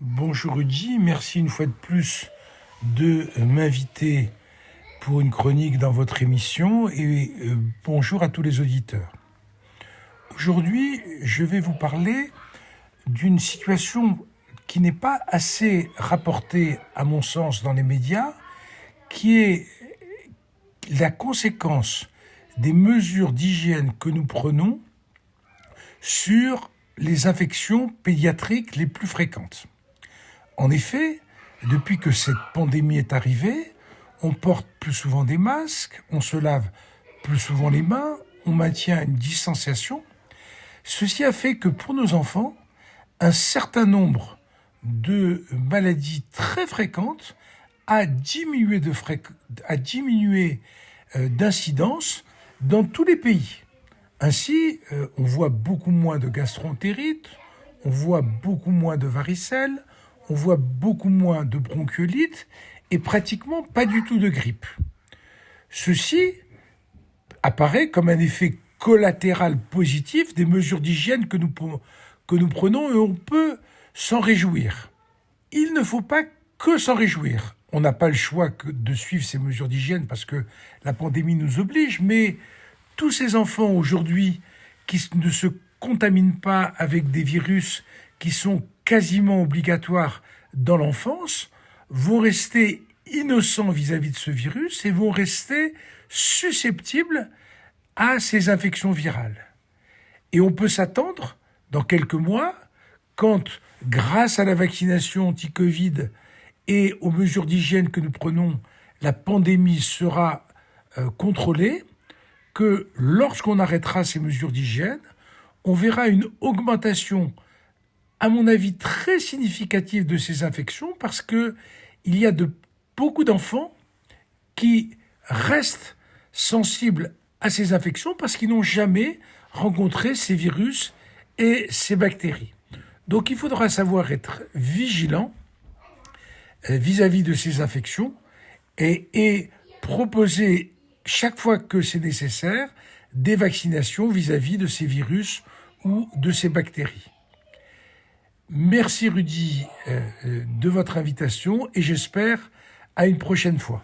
Bonjour Rudy, merci une fois de plus de m'inviter pour une chronique dans votre émission et bonjour à tous les auditeurs. Aujourd'hui, je vais vous parler d'une situation qui n'est pas assez rapportée à mon sens dans les médias, qui est la conséquence des mesures d'hygiène que nous prenons sur les infections pédiatriques les plus fréquentes. En effet, depuis que cette pandémie est arrivée, on porte plus souvent des masques, on se lave plus souvent les mains, on maintient une distanciation. Ceci a fait que pour nos enfants, un certain nombre de maladies très fréquentes a diminué d'incidence dans tous les pays. Ainsi, on voit beaucoup moins de gastroentérite, on voit beaucoup moins de varicelle, on voit beaucoup moins de bronchiolite et pratiquement pas du tout de grippe. Ceci apparaît comme un effet collatéral positif des mesures d'hygiène que nous prenons et on peut s'en réjouir. Il ne faut pas que s'en réjouir. On n'a pas le choix que de suivre ces mesures d'hygiène parce que la pandémie nous oblige, mais tous ces enfants aujourd'hui qui ne se contaminent pas avec des virus qui sont quasiment obligatoires dans l'enfance vont rester innocents vis-à-vis de ce virus et vont rester susceptibles à ces infections virales. Et on peut s'attendre, dans quelques mois, quand, grâce à la vaccination anti-Covid et aux mesures d'hygiène que nous prenons, la pandémie sera contrôlée, que lorsqu'on arrêtera ces mesures d'hygiène, on verra une augmentation, à mon avis, très significative de ces infections parce qu'il y a beaucoup d'enfants qui restent sensibles à ces infections parce qu'ils n'ont jamais rencontré ces virus et ces bactéries. Donc il faudra savoir être vigilant vis-à-vis de ces infections et proposer chaque fois que c'est nécessaire des vaccinations vis-à-vis de ces virus ou de ces bactéries. Merci Rudy de votre invitation et j'espère à une prochaine fois.